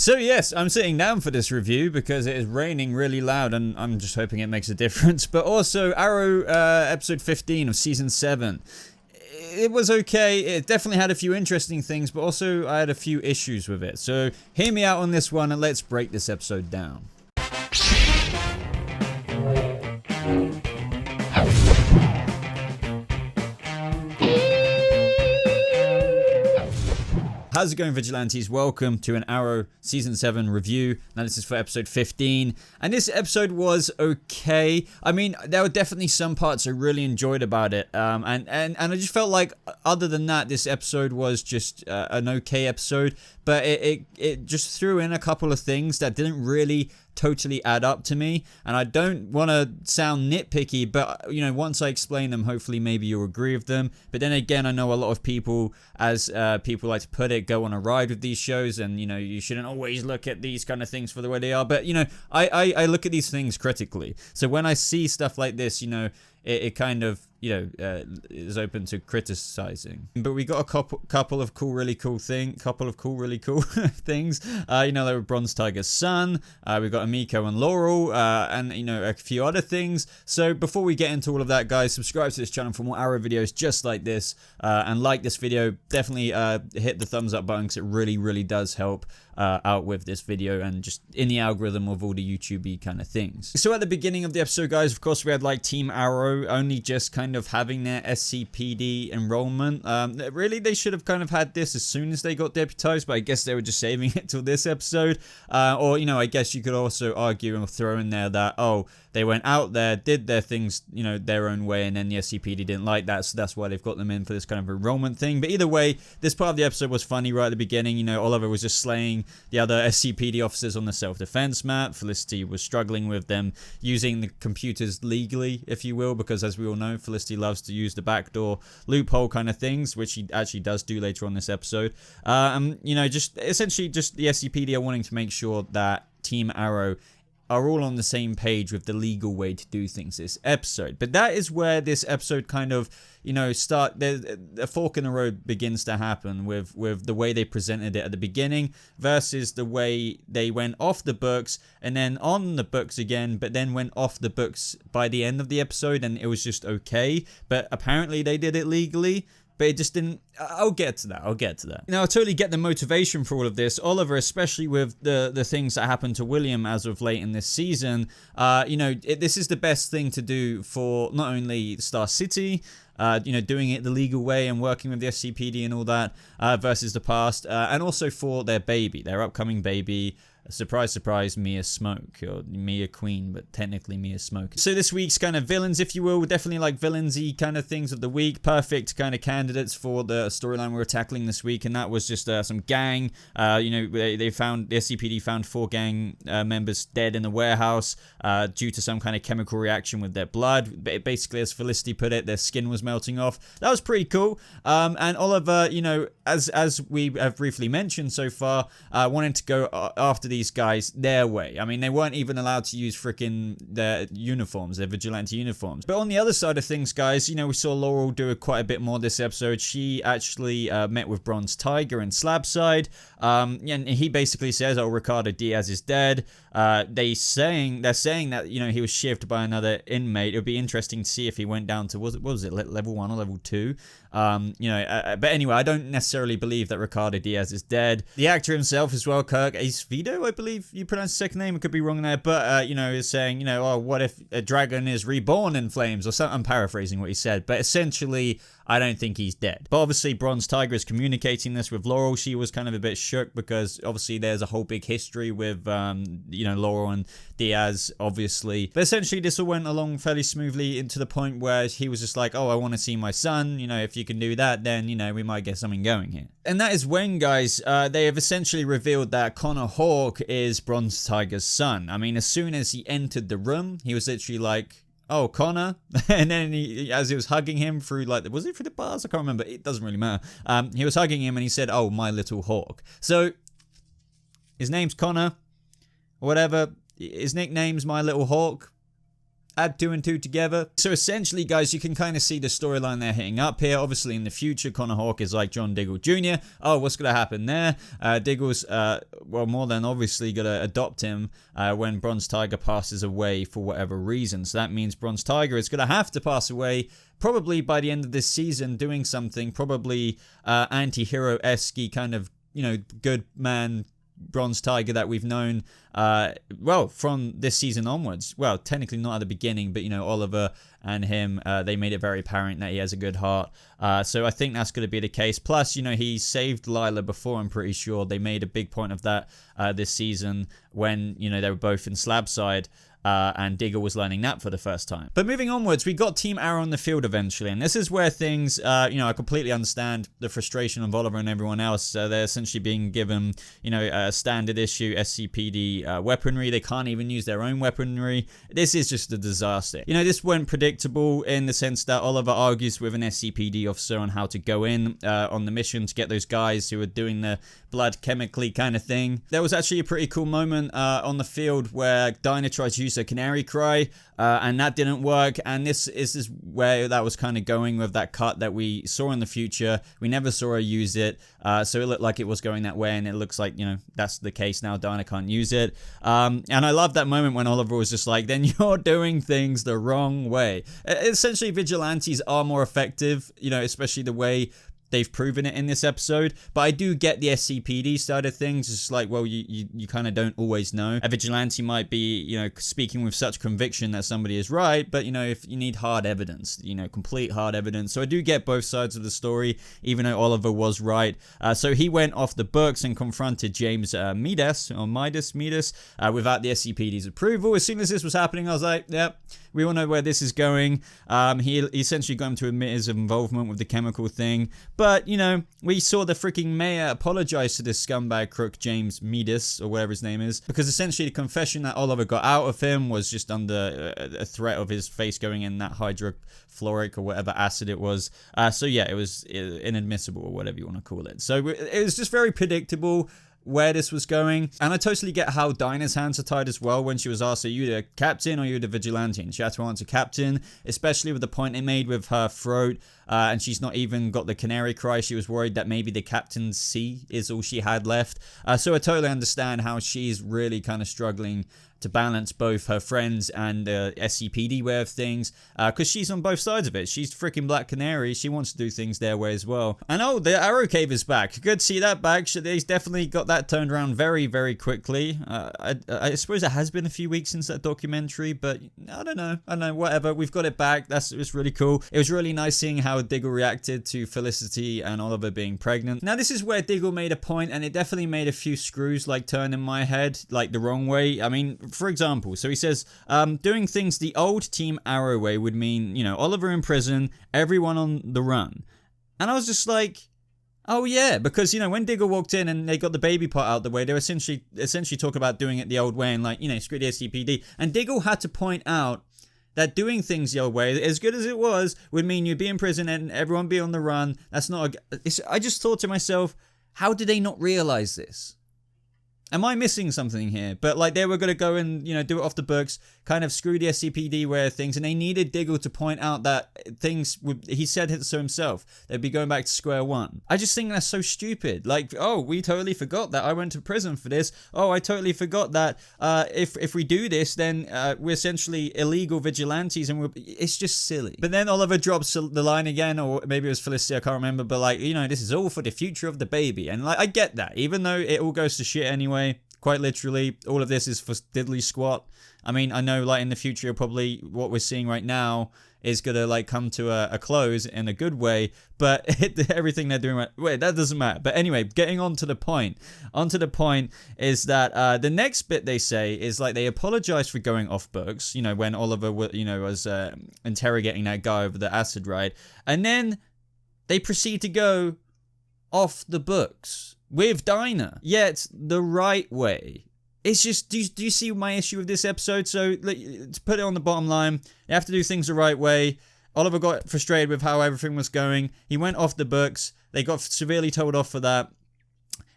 So yes, I'm sitting down for this review because it is raining really loud and I'm just hoping it makes a difference. But also Arrow episode 15 of season 7. It was okay. It definitely had a few interesting things, but also I had a few issues with it. So hear me out on this one and let's break this episode down. How's it going, Vigilantes? Welcome to an Arrow Season 7 review. Now this is for episode 15, and this episode was okay. I mean, there were definitely some parts I really enjoyed about it, and I just felt like, other than that, this episode was just an okay episode, but it just threw in a couple of things that didn't really totally add up to me, and I don't want to sound nitpicky, but you know, once I explain them, hopefully maybe you'll agree with them. But then again, I know a lot of people, as people like to put it, go on a ride with these shows, and you know, you shouldn't always look at these kind of things for the way they are, but you know, I look at these things critically. So when I see stuff like this, you know, it kind of, you know, is open to criticizing. But we got a couple of really cool things. You know, there were Bronze Tiger's son. We got Emiko and Laurel, and you know, a few other things. So before we get into all of that, guys, subscribe to this channel for more Arrow videos just like this, and like this video. Definitely hit the thumbs up button because it really does help out with this video and just in the algorithm of all the YouTube-y kind of things. So at the beginning of the episode, guys, of course, we had like Team Arrow only just kind of having their SCPD enrollment. Really, they should have kind of had this as soon as they got deputized, but I guess they were just saving it till this episode. Or, you know, I guess you could also argue and throw in there that, oh, they went out there, did their things, you know, their own way, and then the SCPD didn't like that, so that's why they've got them in for this kind of enrollment thing. But either way, this part of the episode was funny right at the beginning. You know, Oliver was just slaying the other SCPD officers on the self-defense map. Felicity was struggling with them using the computers legally, if you will, because as we all know, Felicity loves to use the backdoor loophole kind of things, which he actually does do later on this episode. You know, just essentially just the SCPD are wanting to make sure that Team Arrow are all on the same page with the legal way to do things this episode. But that is where this episode kind of, you know, a fork in the road begins to happen with the way they presented it at the beginning versus the way they went off the books and then on the books again, but then went off the books by the end of the episode and it was just okay. But apparently they did it legally. But it just didn't. I'll get to that. Now, I totally get the motivation for all of this. Oliver, especially with the things that happened to William as of late in this season, you know, this is the best thing to do for not only Star City, you know, doing it the legal way and working with the SCPD and all that, versus the past, and also for their baby, their upcoming baby. Surprise, surprise, Mia Smoak, or Mia Queen, but technically Mia Smoak. So this week's kind of villains, if you will, definitely like villains-y kind of things of the week. Perfect kind of candidates for the storyline we were tackling this week, and that was just some gang. You know, the SCPD found 4 gang members dead in the warehouse due to some kind of chemical reaction with their blood. Basically, as Felicity put it, their skin was melting off. That was pretty cool. And Oliver, you know, as we have briefly mentioned so far, wanted to go after these guys their way. I mean, they weren't even allowed to use freaking their uniforms, their vigilante uniforms. But on the other side of things, guys, you know, we saw Laurel do quite a bit more this episode. She actually met with Bronze Tiger and Slabside, and he basically says, oh, Ricardo Diaz is dead. They're saying that, you know, he was shivved by another inmate. It would be interesting to see if he went down to, what was it, level 1 or level 2? You know, but anyway, I don't necessarily believe that Ricardo Diaz is dead. The actor himself as well, Kirk Acevedo, I believe you pronounce his second name. I could be wrong there, but you know, is saying, you know, oh, what if a dragon is reborn in flames or something? I'm paraphrasing what he said, but essentially, I don't think he's dead. But obviously, Bronze Tiger is communicating this with Laurel. She was kind of a bit shook because obviously there's a whole big history with, you know, Laurel and Diaz, obviously. But essentially, this all went along fairly smoothly into the point where he was just like, oh, I want to see my son. You know, if you can do that, then, you know, we might get something going here. And that is when, guys, they have essentially revealed that Connor Hawke is Bronze Tiger's son. I mean, as soon as he entered the room, he was literally like, oh, Connor. And then as he was hugging him through, like, was it through the bars? I can't remember. It doesn't really matter. He was hugging him and he said, oh, my little hawk. So his name's Connor, whatever. His nickname's My Little Hawk. add 2 and 2 together. So essentially, guys, you can kind of see the storyline they're hitting up here. Obviously, in the future, Connor Hawke is like John Diggle Jr. Oh, what's going to happen there? Diggle's, well, more than obviously going to adopt him when Bronze Tiger passes away for whatever reason. So that means Bronze Tiger is going to have to pass away probably by the end of this season, doing something probably anti-hero-esque kind of, you know, good man Bronze Tiger that we've known, well, from this season onwards. Well, technically not at the beginning, but, you know, Oliver and him, they made it very apparent that he has a good heart. So I think that's going to be the case. Plus, you know, he saved Lila before, I'm pretty sure. They made a big point of that this season when, you know, they were both in Slabside. And Diggle was learning that for the first time. But moving onwards, we got Team Arrow on the field eventually, and this is where things, you know, I completely understand the frustration of Oliver and everyone else. They're essentially being given, you know, a standard issue SCPD weaponry. They can't even use their own weaponry. This is just a disaster. You know, this went predictable in the sense that Oliver argues with an SCPD officer on how to go in on the mission to get those guys who are doing the blood chemically kind of thing. There was actually a pretty cool moment on the field where Dinah tries to use a Canary cry, and that didn't work, and this is where that was kind of going with that cut that we saw in the future. We never saw her use it, so it looked like it was going that way, and it looks like, you know, that's the case now. Dinah can't use it, and I love that moment when Oliver was just like, then you're doing things the wrong way. Essentially, vigilantes are more effective, you know, especially the way they've proven it in this episode, but I do get the SCPD side of things. It's like, well, you kind of don't always know. A vigilante might be, you know, speaking with such conviction that somebody is right, but, you know, if you need hard evidence, you know, complete hard evidence. So I do get both sides of the story, even though Oliver was right. So he went off the books and confronted James Midas, without the SCPD's approval. As soon as this was happening, I was like, yep, we all know where this is going. He essentially got him to admit his involvement with the chemical thing. But, you know, we saw the freaking mayor apologize to this scumbag crook, James Midas, or whatever his name is, because essentially the confession that Oliver got out of him was just under a threat of his face going in that hydrofluoric or whatever acid it was. So yeah, it was inadmissible or whatever you want to call it. So it was just very predictable where this was going, and I totally get how Dinah's hands are tied as well when she was asked, are you the captain or are you the vigilante? And she had to answer captain, especially with the point they made with her throat, and she's not even got the Canary cry. She was worried that maybe the captain's C is all she had left. So I totally understand how she's really kind of struggling to balance both her friends and the SCPD way of things, because she's on both sides of it. She's freaking Black Canary. She wants to do things their way as well. And oh, the Arrow Cave is back. Good to see that back. They've definitely got that turned around very, very quickly. I suppose it has been a few weeks since that documentary, but I don't know, whatever. We've got it back. It's really cool. It was really nice seeing how Diggle reacted to Felicity and Oliver being pregnant. Now, this is where Diggle made a point, and it definitely made a few screws like turn in my head, like the wrong way. I mean, for example, so he says, doing things the old Team Arrow way would mean, you know, Oliver in prison, everyone on the run. And I was just like, oh yeah, because, you know, when Diggle walked in and they got the baby part out the way, they were essentially talking about doing it the old way and, like, you know, screw the SCPD. And Diggle had to point out that doing things the old way, as good as it was, would mean you'd be in prison and everyone be on the run. That's not I just thought to myself, how did they not realize this? Am I missing something here? But, like, they were going to go and, you know, do it off the books, kind of screw the SCPD way of things, and they needed Diggle to point out that things would, he said it so himself, they'd be going back to square one. I just think that's so stupid. Like, oh, we totally forgot that I went to prison for this. Oh, I totally forgot that if we do this, then we're essentially illegal vigilantes, and it's just silly. But then Oliver drops the line again, or maybe it was Felicity, I can't remember, but, like, you know, this is all for the future of the baby. And, like, I get that, even though it all goes to shit anyway. Quite literally, all of this is for diddly squat. I mean, I know, like, in the future, probably what we're seeing right now is gonna, like, come to a close in a good way, but everything they're doing right, wait, that doesn't matter. But anyway, getting on to the point. Is that the next bit they say is, like, they apologize for going off books, you know, when Oliver, you know, was interrogating that guy over the acid ride, and then they proceed to go off the books with Dinah, yet the right way. It's just, do you see my issue with this episode? So, to put it on the bottom line, you have to do things the right way. Oliver got frustrated with how everything was going. He went off the books. They got severely told off for that.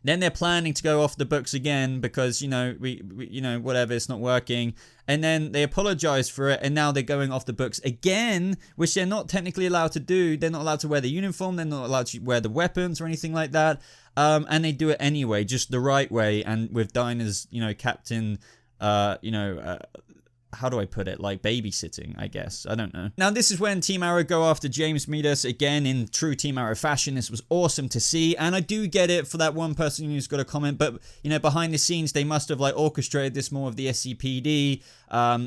Then they're planning to go off the books again because, you know, we you know, whatever, it's not working. And then they apologize for it, and now they're going off the books again, which they're not technically allowed to do. They're not allowed to wear the uniform. They're not allowed to wear the weapons or anything like that. And they do it anyway, just the right way, and with Dinah's, you know, captain, how do I put it? Like babysitting, I guess. I don't know. Now, this is when Team Arrow go after James Midas again in true Team Arrow fashion. This was awesome to see. And I do get it for that one person who's got a comment. But, you know, behind the scenes, they must have like orchestrated this more of the SCPD.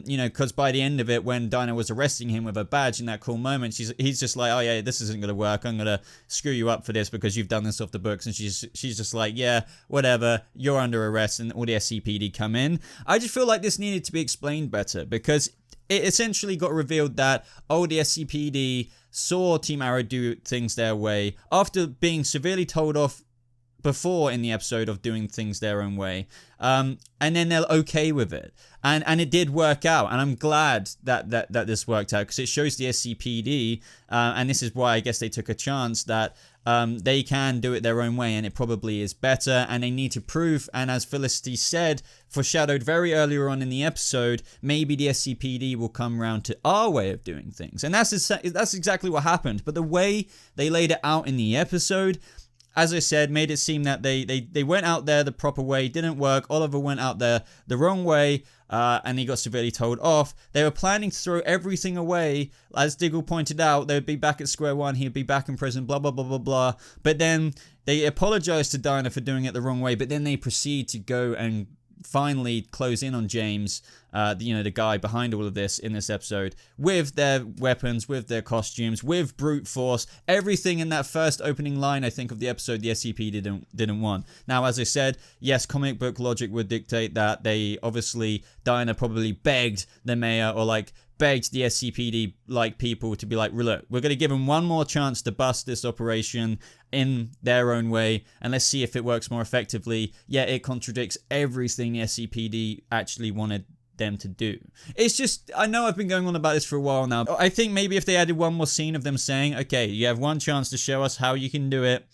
You know, because by the end of it, when Dinah was arresting him with a badge in that cool moment, he's just like, oh yeah, this isn't going to work. I'm going to screw you up for this because you've done this off the books. And she's just like, yeah, whatever. You're under arrest, and all the SCPD come in. I just feel like this needed to be explained better, because it essentially got revealed that, oh, the SCPD saw Team Arrow do things their way after being severely told off before in the episode of doing things their own way, and then they're okay with it, and it did work out, and I'm glad that this worked out, because it shows the SCPD, and this is why I guess they took a chance that they can do it their own way, and it probably is better, and they need to prove, and as Felicity said, foreshadowed very earlier on in the episode, maybe the SCPD will come around to our way of doing things, and that's exactly what happened. But the way they laid it out in the episode, as I said, made it seem that they went out there the proper way, didn't work. Oliver went out there the wrong way, and he got severely told off. They were planning to throw everything away. As Diggle pointed out, they would be back at square one. He'd be back in prison, blah, blah, blah, blah, blah. But then they apologized to Dinah for doing it the wrong way, but then they proceed to go and finally close in on James, the guy behind all of this in this episode, with their weapons, with their costumes, with brute force, everything in that first opening line, I think, of the episode the SCP didn't want. Now, as I said, yes, comic book logic would dictate that they obviously, Dinah probably begged the mayor, or like begged the SCPD like people to be like, look, we're going to give them one more chance to bust this operation in their own way, and let's see if it works more effectively. Yeah, it contradicts everything the SCPD actually wanted them to do. It's just, I know I've been going on about this for a while now. I think maybe if they added one more scene of them saying, okay, you have one chance to show us how you can do it,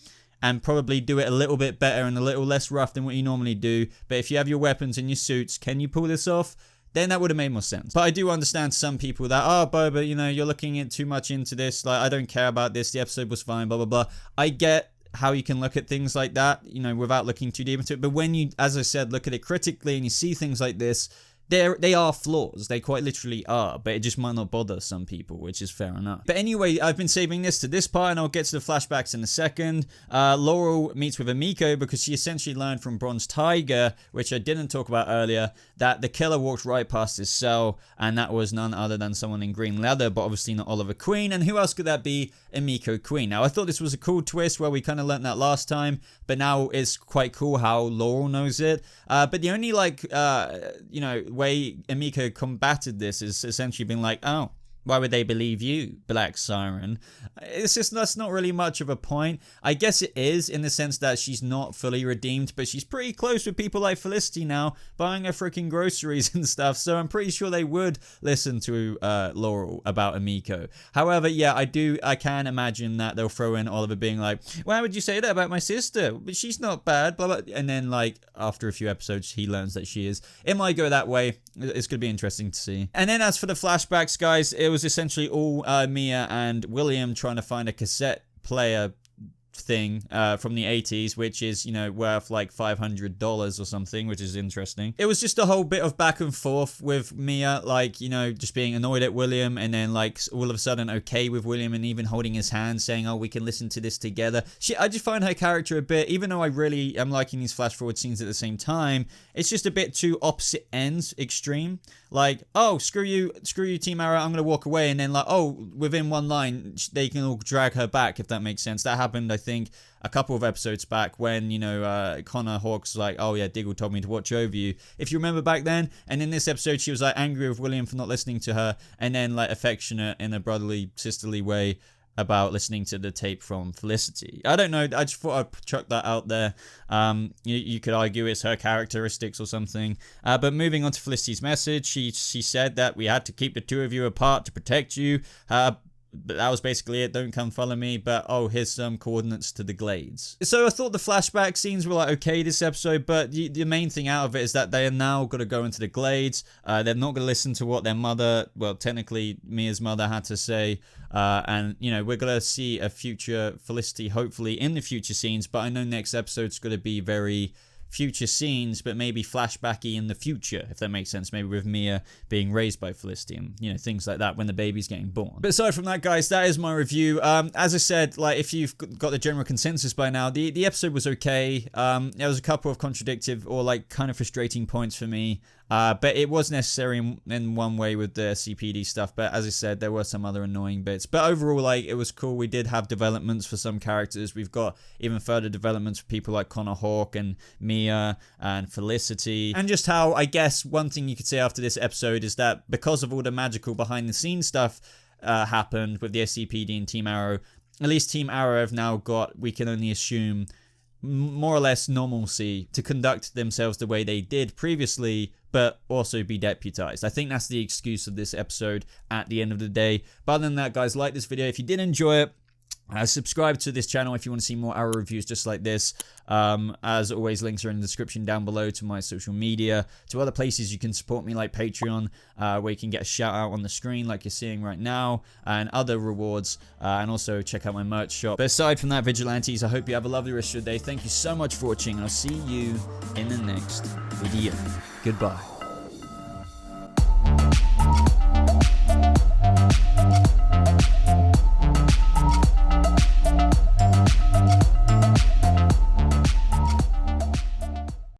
and probably do it a little bit better and a little less rough than what you normally do, but if you have your weapons and your suits, can you pull this off? Then that would have made more sense. But I do understand some people that, oh, Boba, you know, you're looking too much into this. Like, I don't care about this. The episode was fine, blah, blah, blah. I get how you can look at things like that, you know, without looking too deep into it. But when you, as I said, look at it critically and you see things like this, they are flaws. They quite literally are, but it just might not bother some people, which is fair enough. But anyway, I've been saving this to this part, and I'll get to the flashbacks in a second. Laurel meets with Emiko because she essentially learned from Bronze Tiger, which I didn't talk about earlier, that the killer walked right past his cell, and that was none other than someone in green leather, but obviously not Oliver Queen. And who else could that be? Emiko Queen. Now, I thought this was a cool twist where we kind of learned that last time, but now it's quite cool how Laurel knows it. But the only, way Emiko combated this is essentially being like, oh, why would they believe you, Black Siren? It's just, that's not really much of a point. I guess it is, in the sense that she's not fully redeemed, but she's pretty close with people like Felicity now, buying her freaking groceries and stuff, so I'm pretty sure they would listen to Laurel about Emiko. However, yeah, I can imagine that they'll throw in Oliver being like, why would you say that about my sister? But she's not bad, blah, blah. And then, like, after a few episodes, he learns that she is. It might go that way. It's going to be interesting to see. And then as for the flashbacks, guys, it was essentially all Mia and William trying to find a cassette player thing from the 80s, which is, you know, worth like $500 or something, which is interesting. It was just a whole bit of back and forth with Mia, like, you know, just being annoyed at William, and then like all of a sudden okay with William, and even holding his hand saying, oh, we can listen to this together. I just find her character a bit, even though I really am liking these flash forward scenes at the same time, it's just a bit too opposite ends extreme. Like, oh, screw you Team Arrow, I'm gonna walk away, and then like, oh, within one line they can all drag her back, if that makes sense. That happened, I think, a couple of episodes back when, you know, Connor Hawk's like, oh yeah, Diggle told me to watch over you, if you remember back then. And in this episode she was like angry with William for not listening to her, and then like affectionate in a brotherly, sisterly way about listening to the tape from Felicity. I don't know, I just thought I'd chuck that out there. You could argue it's her characteristics or something. But moving on to Felicity's message, she said that we had to keep the two of you apart to protect you. but that was basically it. Don't come follow me, but oh, here's some coordinates to the glades. So I thought the flashback scenes were like okay this episode, but the main thing out of it is that they are now going to go into the glades. They're not going to listen to what their mother, well, technically Mia's mother, had to say. And you know, we're going to see a future Felicity hopefully in the future scenes, but I know next episode's going to be very future scenes, but maybe flashbacky in the future, if that makes sense. Maybe with Mia being raised by Felicity and, you know, things like that when the baby's getting born. But aside from that, guys, that is my review. As I said, like, if you've got the general consensus by now, the episode was okay. There was a couple of contradictive or like kind of frustrating points for me. But it was necessary in one way with the SCPD stuff. But as I said, there were some other annoying bits. But overall, like, it was cool. We did have developments for some characters. We've got even further developments for people like Connor Hawke and Mia and Felicity. And just how, I guess, one thing you could say after this episode is that because of all the magical behind-the-scenes stuff happened with the SCPD and Team Arrow, at least Team Arrow have now got, we can only assume, more or less normalcy to conduct themselves the way they did previously, but also be deputized. I think that's the excuse of this episode at the end of the day. But other than that, guys, like this video if you did enjoy it. Subscribe to this channel if you want to see more Arrow reviews just like this. As always, links are in the description down below to my social media, to other places you can support me like Patreon, where you can get a shout out on the screen like you're seeing right now, and other rewards, and also check out my merch shop. But aside from that, Vigilantes, I hope you have a lovely rest of your day. Thank you so much for watching, and I'll see you in the next video. Goodbye.